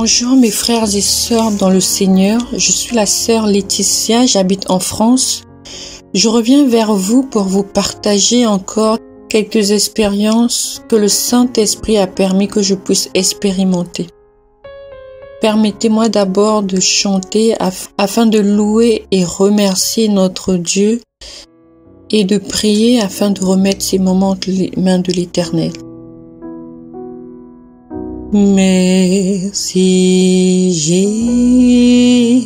Bonjour mes frères et sœurs dans le Seigneur, je suis la sœur Laetitia, j'habite en France. Je reviens vers vous pour vous partager encore quelques expériences que le Saint-Esprit a permis que je puisse expérimenter. Permettez-moi d'abord de chanter afin de louer et remercier notre Dieu et de prier afin de remettre ces moments entre les mains de l'Éternel. Merci Jésus,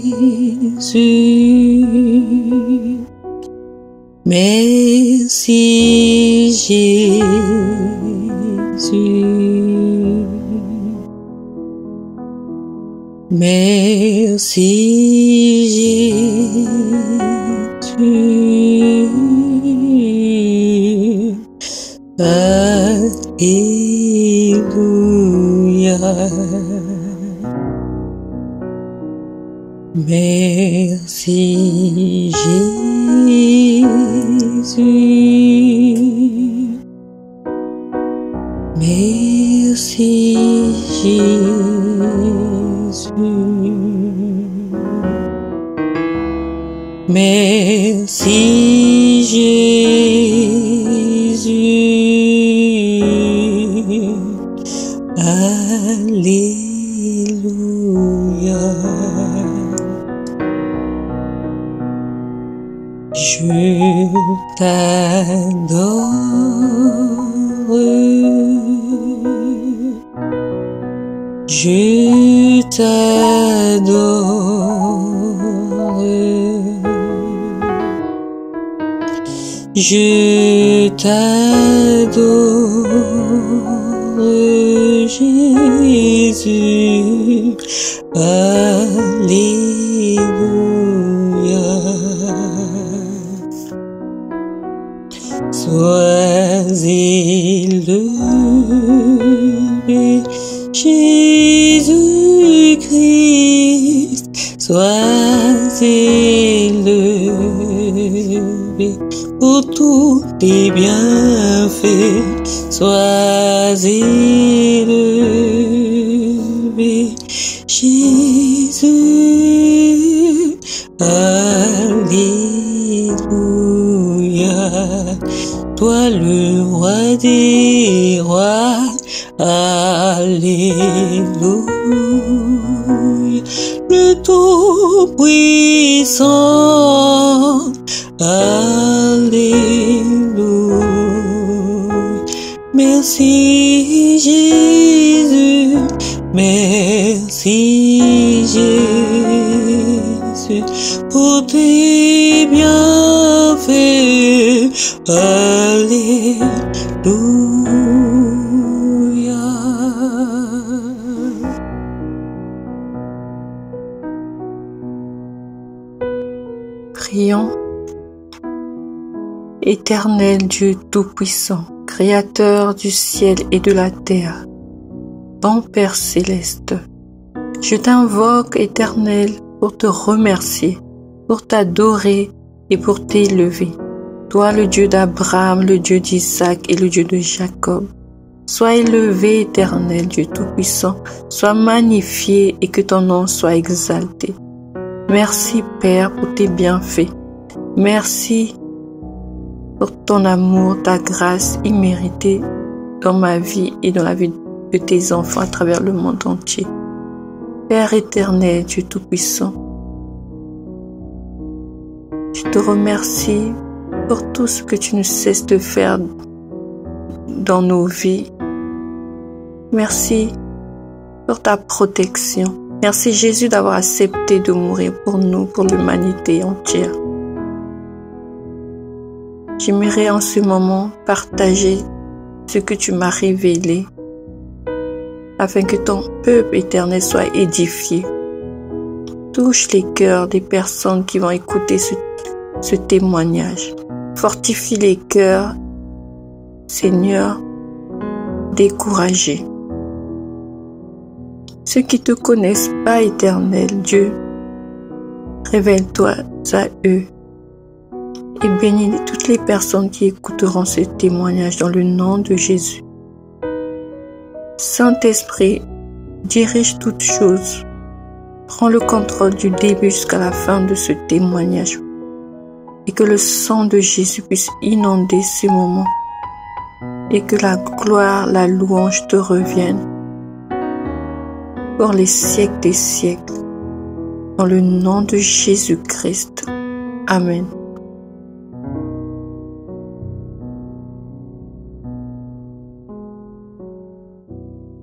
merci Jésus, merci Jésus, Alléluia. Merci Jésus, merci Jésus, merci Jésus, Alléluia. Je t'adore, je t'adore, je t'adore, Jésus, Alléluia. Sois élevé, Jésus-Christ, sois élevé pour tous tes bienfaits, sois élevé, Jésus, Alléluia. Toi le roi des rois, Alléluia. Le Tout-Puissant, Alléluia. Merci Jésus, merci Jésus pour tes bienfaits, Alléluia. Prions. Éternel Dieu Tout-Puissant, Créateur du ciel et de la terre, bon Père céleste, je t'invoque, Éternel, pour te remercier, pour t'adorer et pour t'élever. Toi, le Dieu d'Abraham, le Dieu d'Isaac et le Dieu de Jacob. Sois élevé, Éternel Dieu Tout-Puissant, sois magnifié et que ton nom soit exalté. Merci, Père, pour tes bienfaits. Merci pour ton amour, ta grâce imméritée dans ma vie et dans la vie de tes enfants à travers le monde entier. Père éternel, Dieu Tout-Puissant, je te remercie pour tout ce que tu ne cesses de faire dans nos vies. Merci pour ta protection. Merci Jésus d'avoir accepté de mourir pour nous, pour l'humanité entière. J'aimerais en ce moment partager ce que tu m'as révélé afin que ton peuple éternel soit édifié. Touche les cœurs des personnes qui vont écouter ce témoignage. Fortifie les cœurs, Seigneur, découragés. Ceux qui ne te connaissent pas, éternel Dieu, révèle-toi à eux et bénis toutes les personnes qui écouteront ce témoignage dans le nom de Jésus. Saint-Esprit, dirige toutes choses. Prends le contrôle du début jusqu'à la fin de ce témoignage et que le sang de Jésus puisse inonder ces moments et que la gloire, la louange te reviennent pour les siècles des siècles. Dans le nom de Jésus-Christ. Amen.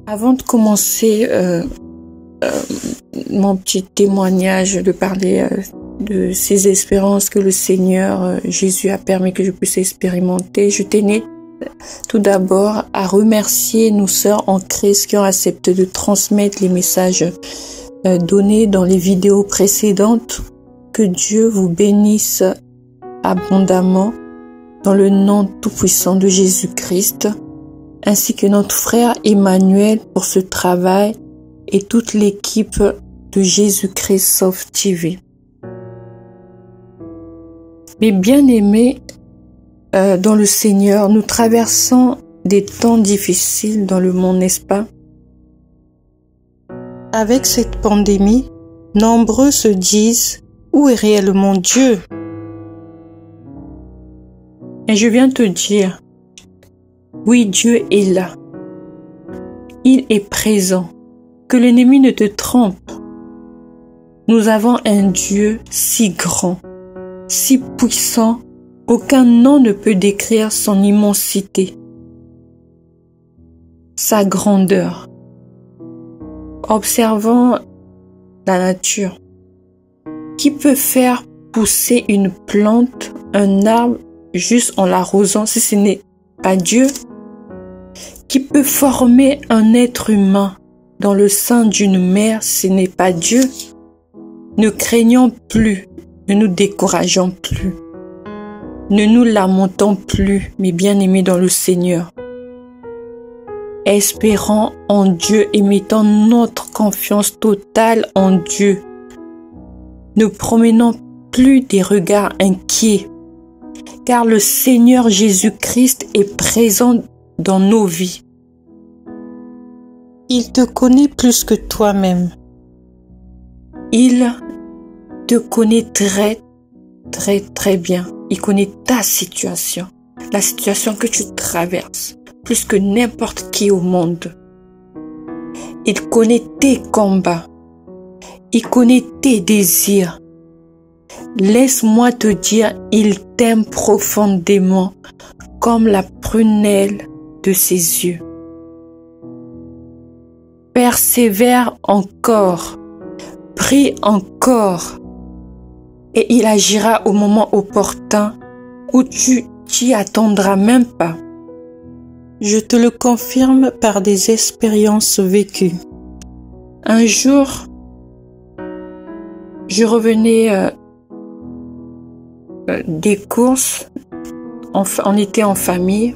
Avant de commencer mon petit témoignage, de parler de ces espérances que le Seigneur Jésus a permis que je puisse expérimenter, je tenais tout d'abord à remercier nos sœurs en Christ qui ont accepté de transmettre les messages donnés dans les vidéos précédentes. Que Dieu vous bénisse abondamment dans le nom tout-puissant de Jésus-Christ, ainsi que notre frère Emmanuel pour ce travail et toute l'équipe de Jésus-Christ Sauve TV. Mes bien-aimés dans le Seigneur, nous traversons des temps difficiles dans le monde, n'est-ce pas? Avec cette pandémie, nombreux se disent « Où est réellement Dieu ?» Et je viens te dire, oui, Dieu est là. Il est présent. Que l'ennemi ne te trompe. Nous avons un Dieu si grand, si puissant, aucun nom ne peut décrire son immensité, sa grandeur. Observons la nature. Qui peut faire pousser une plante, un arbre, juste en l'arrosant si ce n'est pas Dieu? Qui peut former un être humain dans le sein d'une mère si ce n'est pas Dieu? Ne craignons plus, ne nous décourageons plus, ne nous lamentons plus, mes bien-aimés dans le Seigneur. Espérons en Dieu et mettons notre confiance totale en Dieu. Ne promenons plus des regards inquiets, car le Seigneur Jésus-Christ est présent dans nos vies. Il te connaît plus que toi-même. Il te connaît très, très, très bien. Il connaît ta situation, la situation que tu traverses, plus que n'importe qui au monde. Il connaît tes combats. Il connaît tes désirs. Laisse-moi te dire, il t'aime profondément comme la prunelle de ses yeux. Persévère encore, prie encore, et il agira au moment opportun où tu t'y attendras même pas. Je te le confirme par des expériences vécues. Un jour, je revenais des courses, on était en famille.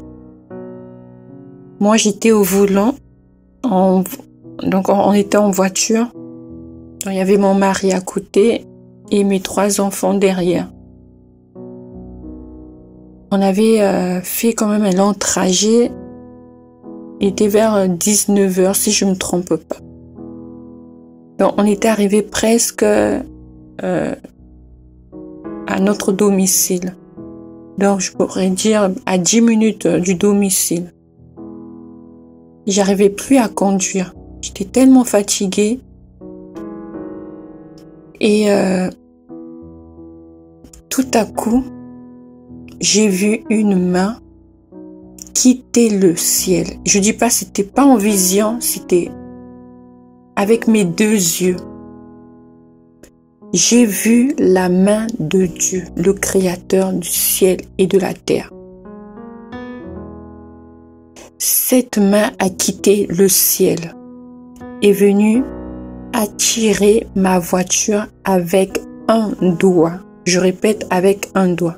Moi, j'étais au volant, donc on était en voiture. Donc, il y avait mon mari à côté et mes 3 enfants derrière. On avait fait quand même un long trajet. Il était vers 19h si je ne me trompe pas. Donc, on était arrivé presque à notre domicile. Donc, je pourrais dire à 10 minutes du domicile. J'arrivais plus à conduire. J'étais tellement fatiguée. Et tout à coup, j'ai vu une main quitter le ciel. Je dis pas, c'était pas en vision, c'était avec mes 2 yeux. J'ai vu la main de Dieu, le Créateur du ciel et de la terre. Cette main a quitté le ciel, est venue attirer ma voiture avec un doigt. Je répète, avec un doigt.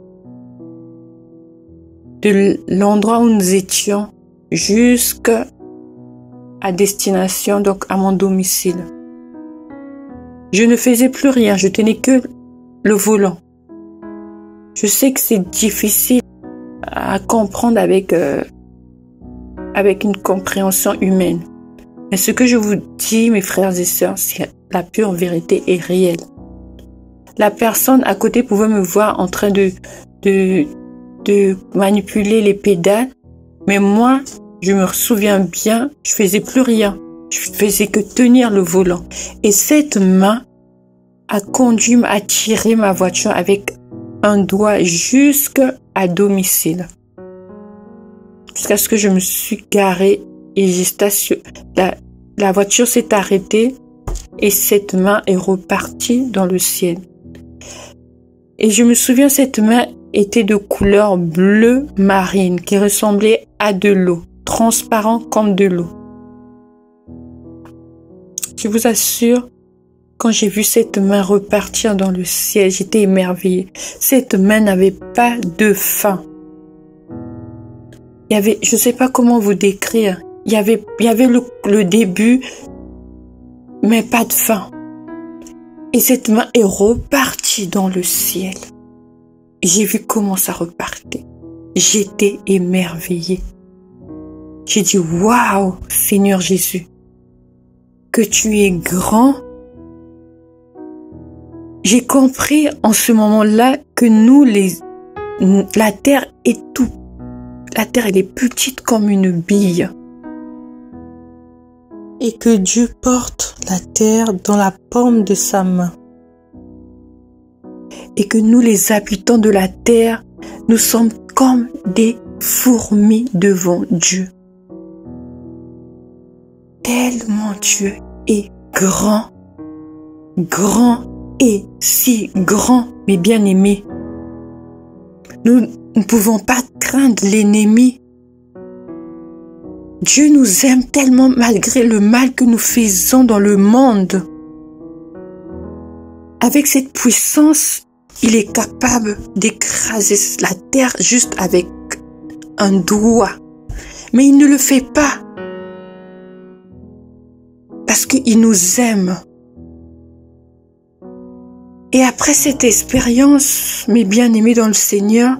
De l'endroit où nous étions jusqu'à destination, donc à mon domicile. Je ne faisais plus rien, je tenais que le volant. Je sais que c'est difficile à comprendre avec une compréhension humaine. Mais ce que je vous dis, mes frères et sœurs, c'est la pure vérité et réelle. La personne à côté pouvait me voir en train de manipuler les pédales, mais moi, je me souviens bien, je faisais plus rien. Je faisais que tenir le volant. Et cette main a conduit à tirer ma voiture avec un doigt jusqu'à domicile. Jusqu'à ce que je me suis garée et j'ai stationné. La voiture s'est arrêtée et cette main est repartie dans le ciel. Et je me souviens, cette main était de couleur bleu marine qui ressemblait à de l'eau, transparent comme de l'eau. Je vous assure, quand j'ai vu cette main repartir dans le ciel, j'étais émerveillée. Cette main n'avait pas de fin. Il y avait, je ne sais pas comment vous décrire, il y avait le début, mais pas de fin. Et cette main est repartie dans le ciel. J'ai vu comment ça repartait. J'étais émerveillée. J'ai dit, waouh, Seigneur Jésus, que tu es grand. J'ai compris en ce moment-là que la terre est tout. La terre, elle est petite comme une bille. Et que Dieu porte la terre dans la paume de sa main. Et que nous, les habitants de la terre, nous sommes comme des fourmis devant Dieu. Tellement Dieu est grand, grand et si grand, mes bien-aimés. Nous ne pouvons pas craindre l'ennemi. Dieu nous aime tellement malgré le mal que nous faisons dans le monde. Avec cette puissance, il est capable d'écraser la terre juste avec un doigt. Mais il ne le fait pas. Parce qu'il nous aime. Et après cette expérience, mes bien-aimés dans le Seigneur,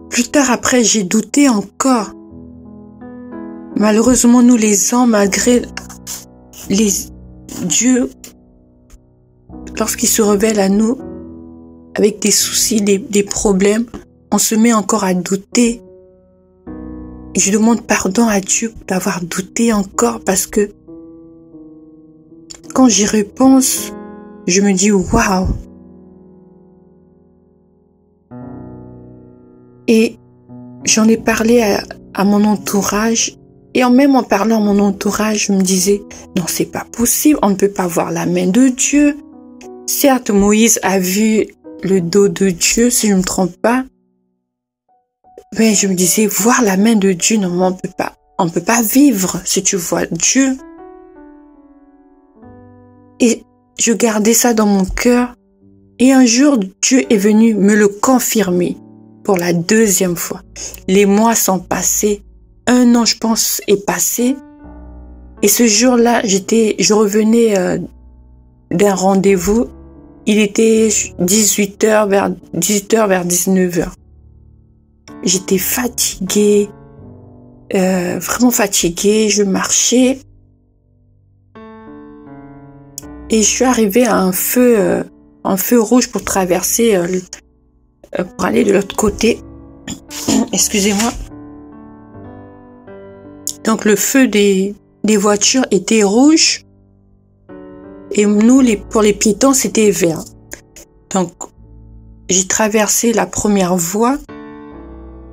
plus tard après, j'ai douté encore. Malheureusement, nous les hommes, malgré Dieu, lorsqu'il se révèle à nous, avec des soucis, des problèmes, on se met encore à douter. Et je demande pardon à Dieu d'avoir douté encore parce que quand j'y repense, je me dis waouh. Et j'en ai parlé à mon entourage. Et même en parlant à mon entourage, je me disais, non, c'est pas possible, on ne peut pas voir la main de Dieu. Certes, Moïse a vu le dos de Dieu, si je ne me trompe pas. Mais je me disais, voir la main de Dieu, non, on ne peut pas vivre si tu vois Dieu. Et je gardais ça dans mon cœur. Et un jour, Dieu est venu me le confirmer pour la deuxième fois. Les mois sont passés. 1 an, je pense, est passé. Et ce jour-là, je revenais d'un rendez-vous. Il était 18h, vers 19h. J'étais fatiguée, vraiment fatiguée. Je marchais. Et je suis arrivée à un feu rouge pour traverser, pour aller de l'autre côté. Excusez-moi. Donc le feu des voitures était rouge. Et nous, pour les piétons, c'était vert. Donc, j'ai traversé la première voie.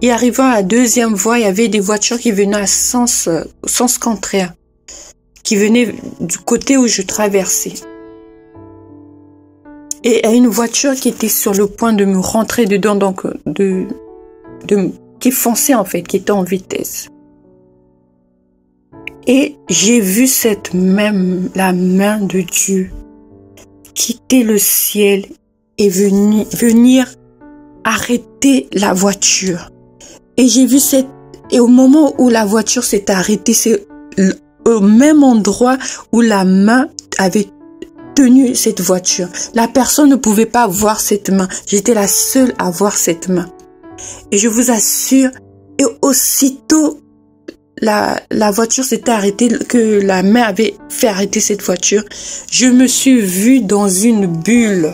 Et arrivant à la deuxième voie, il y avait des voitures qui venaient à sens contraire. Qui venaient du côté où je traversais. Et il y a une voiture qui était sur le point de me rentrer dedans, donc qui fonçait en fait, qui était en vitesse. Et j'ai vu la main de Dieu quitter le ciel et venir arrêter la voiture. Et j'ai vu et au moment où la voiture s'est arrêtée, c'est au même endroit où la main avait tenu cette voiture. La personne ne pouvait pas voir cette main. J'étais la seule à voir cette main. Et je vous assure, et aussitôt, la voiture s'était arrêtée, que la main avait fait arrêter cette voiture, je me suis vue dans une bulle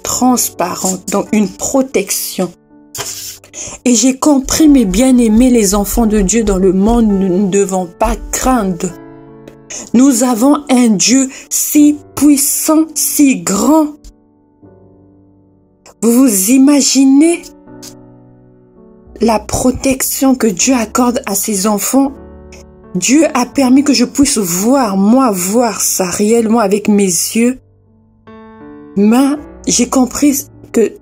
transparente, dans une protection. Et j'ai compris, mes bien-aimés, les enfants de Dieu dans le monde, nous ne devons pas craindre. Nous avons un Dieu si puissant, si grand. Vous vous imaginez la protection que Dieu accorde à ses enfants? Dieu a permis que je puisse voir ça réellement avec mes yeux. Mais j'ai compris que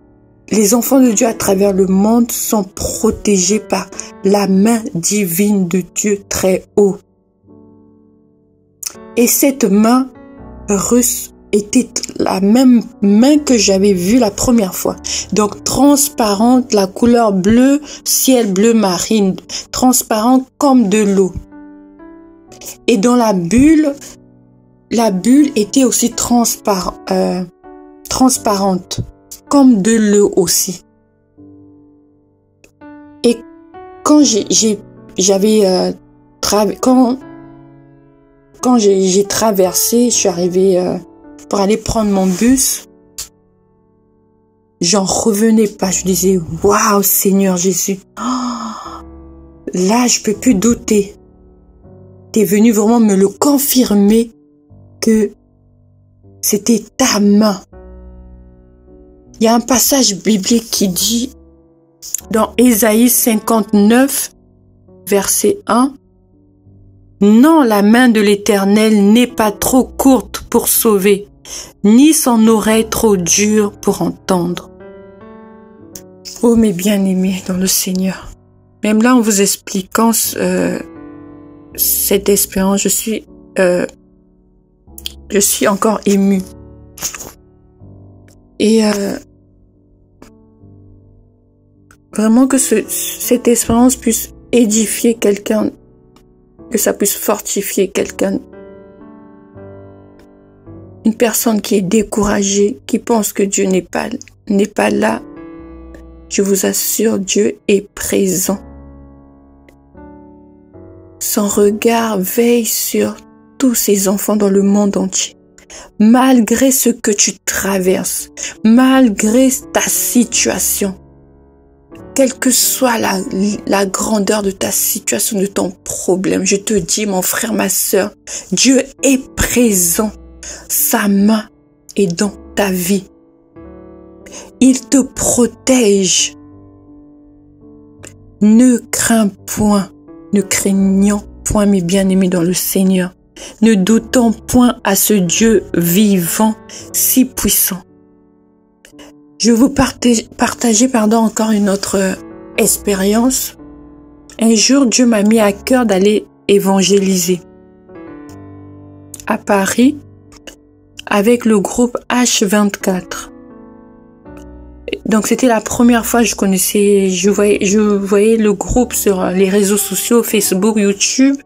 les enfants de Dieu à travers le monde sont protégés par la main divine de Dieu très haut. Et cette main russe était la même main que j'avais vue la première fois. Donc transparente, la couleur bleu, ciel bleu marine, transparente comme de l'eau. Et dans la bulle était aussi transparente, comme de l'eau aussi. Et quand j'ai traversé, je suis arrivée pour aller prendre mon bus, j'en revenais pas. Je disais, waouh, Seigneur Jésus, oh, là je peux plus douter. T'es venu vraiment me le confirmer que c'était ta main. Il y a un passage biblique qui dit dans Ésaïe 59, verset 1, « Non, la main de l'Éternel n'est pas trop courte pour sauver, ni son oreille trop dure pour entendre. » Oh mes bien-aimés dans le Seigneur, même là en vous expliquant cette expérience, je suis encore émue. Et vraiment que cette expérience puisse édifier quelqu'un, que ça puisse fortifier quelqu'un. Une personne qui est découragée, qui pense que Dieu n'est pas là. Je vous assure, Dieu est présent. Son regard veille sur tous ses enfants dans le monde entier. Malgré ce que tu traverses, malgré ta situation, quelle que soit la grandeur de ta situation, de ton problème, je te dis, mon frère, ma sœur, Dieu est présent. Sa main est dans ta vie. Il te protège. Ne crains point, ne craignons point, mes bien-aimés dans le Seigneur. Ne doutons point à ce Dieu vivant, si puissant. Je vais vous partager encore une autre expérience. Un jour, Dieu m'a mis à cœur d'aller évangéliser à Paris avec le groupe H24. Donc c'était la première fois que je voyais le groupe sur les réseaux sociaux, Facebook, YouTube.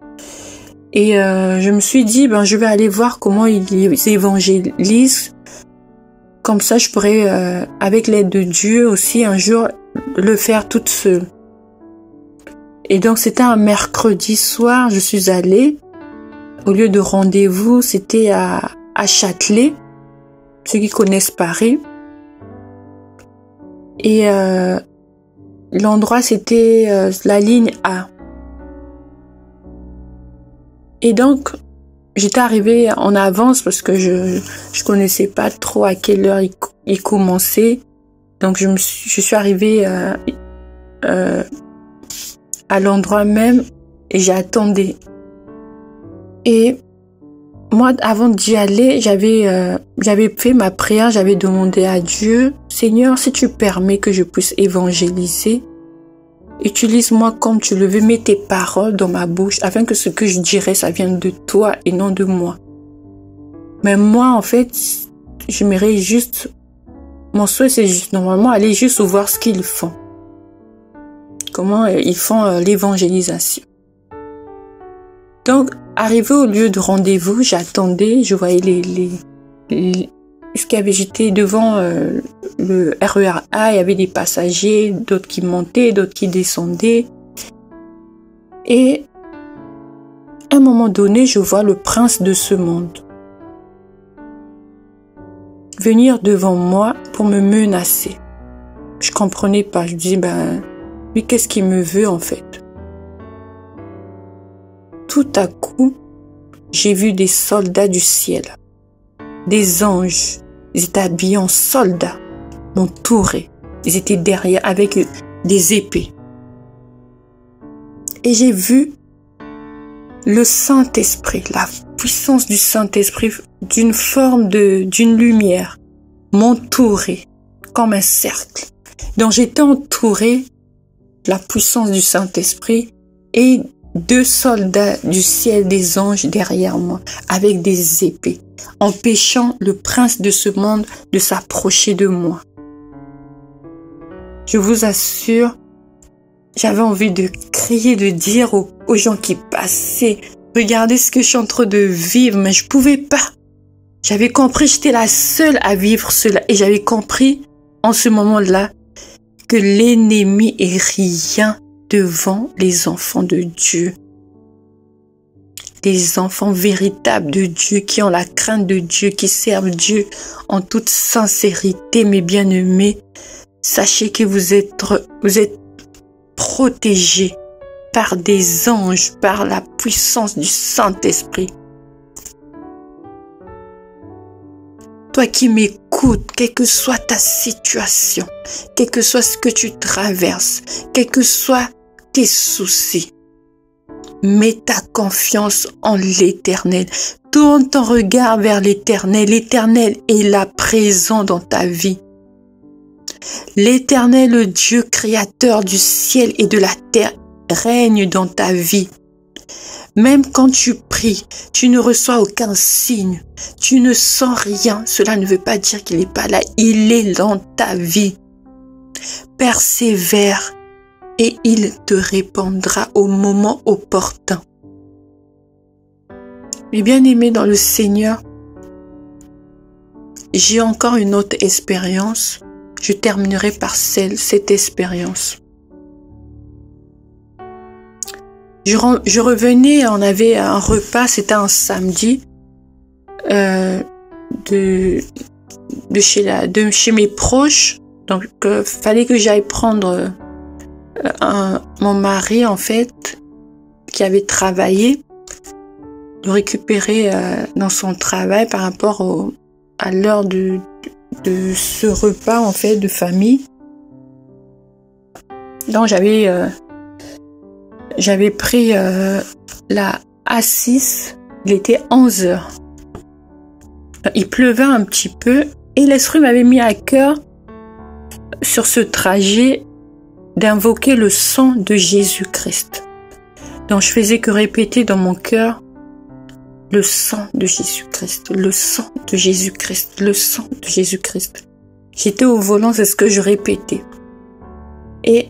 Et je me suis dit, je vais aller voir comment ils évangélisent. Comme ça, je pourrais, avec l'aide de Dieu aussi, un jour, le faire toute seule. Et donc, c'était un mercredi soir, je suis allée. Au lieu de rendez-vous, c'était à Châtelet, ceux qui connaissent Paris. Et l'endroit, c'était la ligne A. Et donc, j'étais arrivée en avance parce que je connaissais pas trop à quelle heure il commençait. Donc, je suis arrivée à l'endroit même et j'attendais. Et moi, avant d'y aller, j'avais fait ma prière, j'avais demandé à Dieu, Seigneur, si tu permets que je puisse évangéliser, utilise-moi comme tu le veux, mets tes paroles dans ma bouche, afin que ce que je dirai, ça vienne de toi et non de moi. Mais moi, en fait, j'aimerais juste, mon souhait, c'est juste, normalement, aller juste voir ce qu'ils font. Comment ils font l'évangélisation. Donc, arrivé au lieu de rendez-vous, j'attendais, je voyais j'étais devant le RER A, il y avait des passagers, d'autres qui montaient, d'autres qui descendaient. Et un moment donné, je vois le prince de ce monde venir devant moi pour me menacer. Je comprenais pas. Je dis, lui, qu'est-ce qu'il me veut en fait? Tout à coup, j'ai vu des soldats du ciel, des anges. Ils étaient habillés en soldats, m'entouraient. Ils étaient derrière avec des épées. Et j'ai vu le Saint-Esprit, la puissance du Saint-Esprit, d'une lumière, m'entourer comme un cercle. Donc j'étais entourée de la puissance du Saint-Esprit et 2 soldats du ciel, des anges derrière moi, avec des épées, empêchant le prince de ce monde de s'approcher de moi. Je vous assure, j'avais envie de crier, de dire aux gens qui passaient, regardez ce que je suis en train de vivre, mais je pouvais pas. J'avais compris, j'étais la seule à vivre cela. Et j'avais compris en ce moment-là que l'ennemi est rien devant les enfants de Dieu. Les enfants véritables de Dieu, qui ont la crainte de Dieu, qui servent Dieu en toute sincérité, mes bien-aimés. Sachez que vous êtes protégés par des anges, par la puissance du Saint-Esprit. Toi qui m'écoutes, quelle que soit ta situation, quel que soit ce que tu traverses, quels que soient tes soucis, mets ta confiance en l'Éternel. Tourne ton regard vers l'Éternel. L'Éternel est là présent dans ta vie. L'Éternel, le Dieu créateur du ciel et de la terre, règne dans ta vie. Même quand tu pries, tu ne reçois aucun signe, tu ne sens rien. Cela ne veut pas dire qu'il n'est pas là, il est dans ta vie. Persévère et il te répondra au moment opportun. Mes bien-aimés dans le Seigneur, j'ai encore une autre expérience. Je terminerai par cette expérience. Je revenais, on avait un repas, c'était un samedi, de chez mes proches. Donc, fallait que j'aille prendre mon mari, en fait, qui avait travaillé, le récupérer dans son travail par rapport à l'heure de ce repas, en fait, de famille. Donc, j'avais pris la A6, il était 11h. Il pleuvait un petit peu et l'Esprit m'avait mis à cœur sur ce trajet d'invoquer le sang de Jésus-Christ. Donc je faisais que répéter dans mon cœur le sang de Jésus-Christ, le sang de Jésus-Christ, le sang de Jésus-Christ. J'étais au volant, c'est ce que je répétais. Et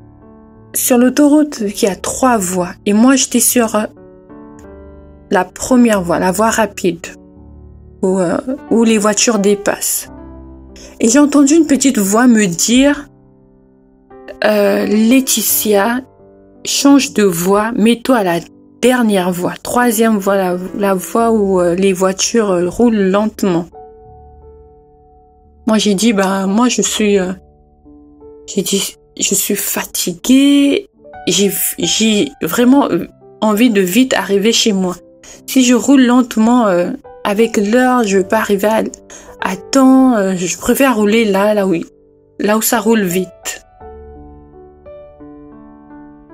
sur l'autoroute, il y a 3 voies. Et moi, j'étais sur la première voie, la voie rapide, où les voitures dépassent. Et j'ai entendu une petite voix me dire Laetitia, change de voie, mets-toi à la dernière voie, 3e voie, la voie où les voitures roulent lentement. Moi, j'ai dit, moi, je suis fatiguée, j'ai vraiment envie de vite arriver chez moi. Si je roule lentement avec l'heure, je ne vais pas arriver à temps. Je préfère rouler là où ça roule vite.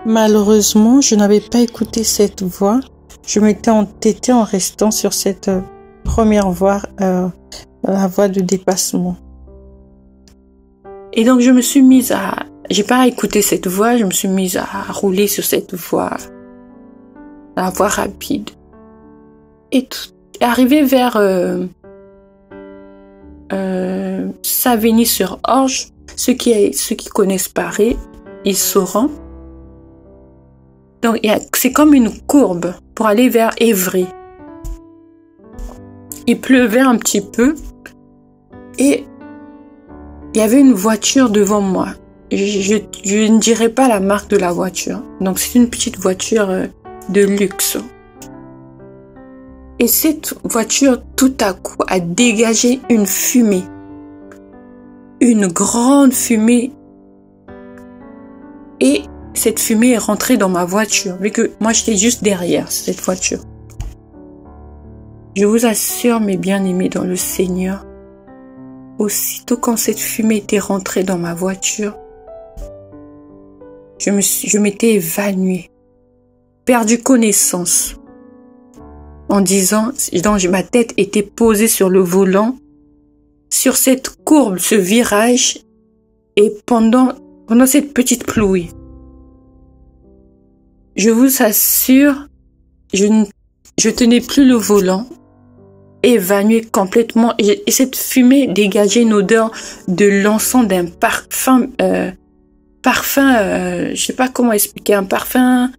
Malheureusement, je n'avais pas écouté cette voix. Je m'étais entêtée en restant sur cette première voie, la voie de dépassement. Et donc, je me suis mise j'ai pas écouté cette voix, je me suis mise à rouler sur cette voie, la voie rapide. Et arrivé vers Savigny-sur-Orge, ceux qui connaissent Paris, ils sauront. Donc, c'est comme une courbe pour aller vers Évry. Il pleuvait un petit peu et il y avait une voiture devant moi. Je ne dirais pas la marque de la voiture. Donc, c'est une petite voiture de luxe. Et cette voiture, tout à coup, a dégagé une fumée. Une grande fumée. Et cette fumée est rentrée dans ma voiture, vu que moi, j'étais juste derrière cette voiture. Je vous assure, mes bien-aimés dans le Seigneur, aussitôt quand cette fumée était rentrée dans ma voiture, je m'étais évanouie, perdu connaissance, en disant, ma tête était posée sur le volant, sur cette courbe, ce virage, et pendant cette petite pluie. Je vous assure, je tenais plus le volant, évanouie complètement, et cette fumée dégageait une odeur de l'encens d'un parfum, je sais pas comment expliquer, un parfum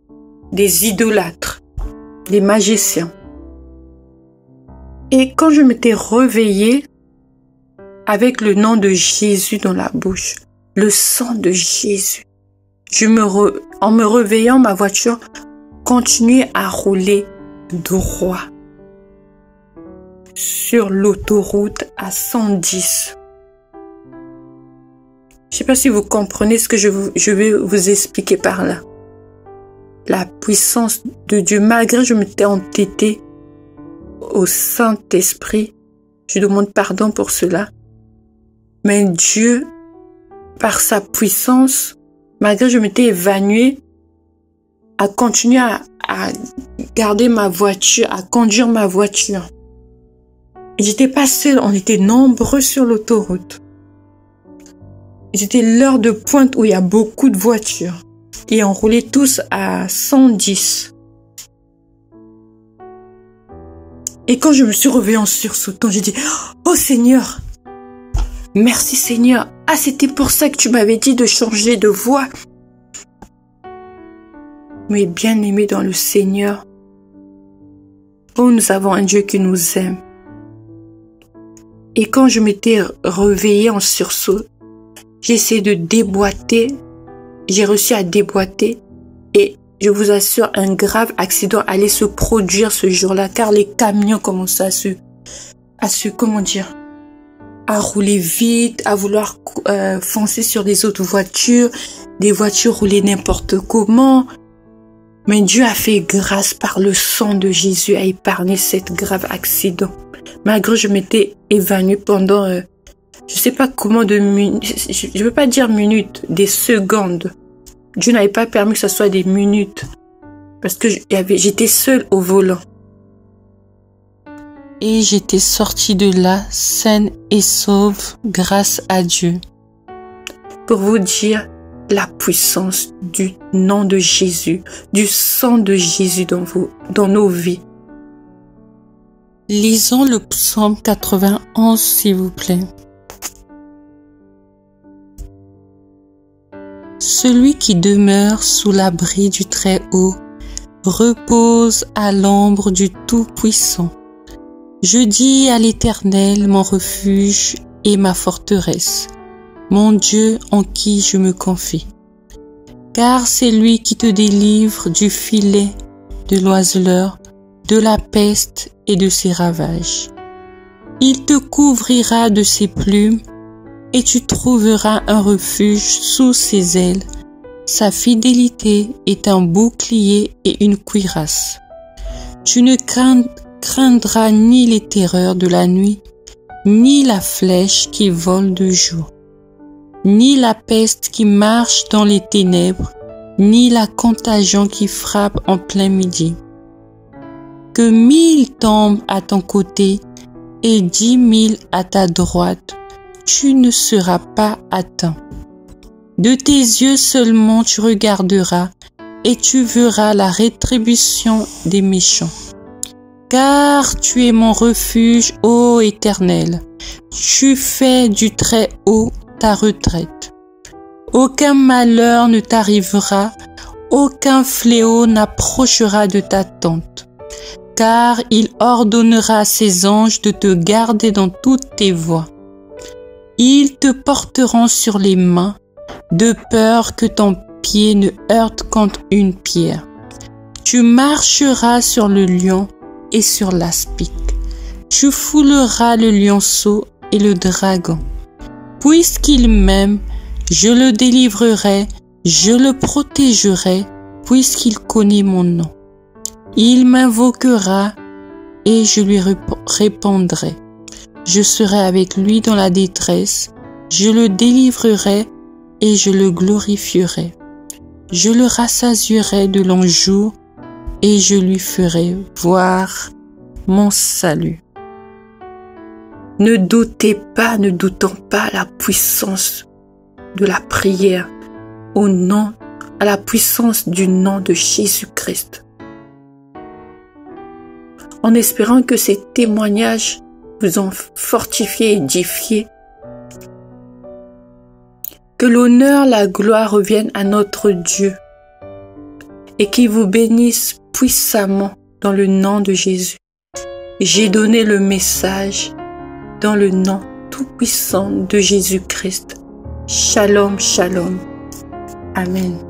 des idolâtres, des magiciens. Et quand je m'étais réveillée avec le nom de Jésus dans la bouche, le sang de Jésus, en me réveillant, ma voiture continuait à rouler droit sur l'autoroute à 110. Je ne sais pas si vous comprenez ce que je vais vous expliquer par là. La puissance de Dieu, malgré que je m'étais entêtée au Saint-Esprit, je demande pardon pour cela, mais Dieu, par sa puissance, malgré que je m'étais évanouie, a continué à garder ma voiture, à conduire ma voiture. J'étais pas seule, on était nombreux sur l'autoroute. C'était l'heure de pointe où il y a beaucoup de voitures. Et on roulait tous à 110. Et quand je me suis réveillée en sursautant, j'ai dit « Oh Seigneur, merci Seigneur. Ah, c'était pour ça que tu m'avais dit de changer de voie. » Mais bien-aimés dans le Seigneur, oh, nous avons un Dieu qui nous aime. Et quand je m'étais réveillée en sursaut, j'ai essayé de déboîter. J'ai réussi à déboîter. Et je vous assure, un grave accident allait se produire ce jour-là, car les camions commençaient à rouler vite, à vouloir foncer sur les autres voitures. Des voitures roulaient n'importe comment. Mais Dieu a fait grâce par le sang de Jésus à épargner cet grave accident. Malgré que je m'étais évanouie pendant, je sais pas comment je ne veux pas dire minutes, des secondes. Dieu n'avait pas permis que ce soit des minutes. Parce que j'étais seule au volant. Et j'étais sortie de là, saine et sauve, grâce à Dieu. Pour vous dire la puissance du nom de Jésus, du sang de Jésus dans nos vies. Lisons le psaume 91, s'il vous plaît. Celui qui demeure sous l'abri du Très-Haut repose à l'ombre du Tout-Puissant. Je dis à l'Éternel, mon refuge et ma forteresse, mon Dieu en qui je me confie. Car c'est lui qui te délivre du filet de l'oiseleur, de la peste et de ses ravages. Il te couvrira de ses plumes et tu trouveras un refuge sous ses ailes. Sa fidélité est un bouclier et une cuirasse. Tu ne craindras ni les terreurs de la nuit, ni la flèche qui vole de jour, ni la peste qui marche dans les ténèbres, ni la contagion qui frappe en plein midi. Que 1000 tombent à ton côté et 10 000 à ta droite, tu ne seras pas atteint. De tes yeux seulement tu regarderas et tu verras la rétribution des méchants. Car tu es mon refuge, ô Éternel, tu fais du Très-Haut ta retraite. Aucun malheur ne t'arrivera, aucun fléau n'approchera de ta tente. Car il ordonnera à ses anges de te garder dans toutes tes voies. Ils te porteront sur les mains, de peur que ton pied ne heurte contre une pierre. Tu marcheras sur le lion et sur l'aspic. Tu fouleras le lionceau et le dragon. Puisqu'il m'aime, je le délivrerai, je le protégerai, puisqu'il connaît mon nom. Il m'invoquera et je lui répondrai. Je serai avec lui dans la détresse, je le délivrerai et je le glorifierai. Je le rassasierai de longs jours et je lui ferai voir mon salut. Ne doutons pas la puissance de la prière à la puissance du nom de Jésus-Christ. En espérant que ces témoignages vous ont fortifié et édifié, que l'honneur, la gloire reviennent à notre Dieu et qu'il vous bénisse puissamment dans le nom de Jésus. J'ai donné le message dans le nom tout-puissant de Jésus-Christ. Shalom, shalom. Amen.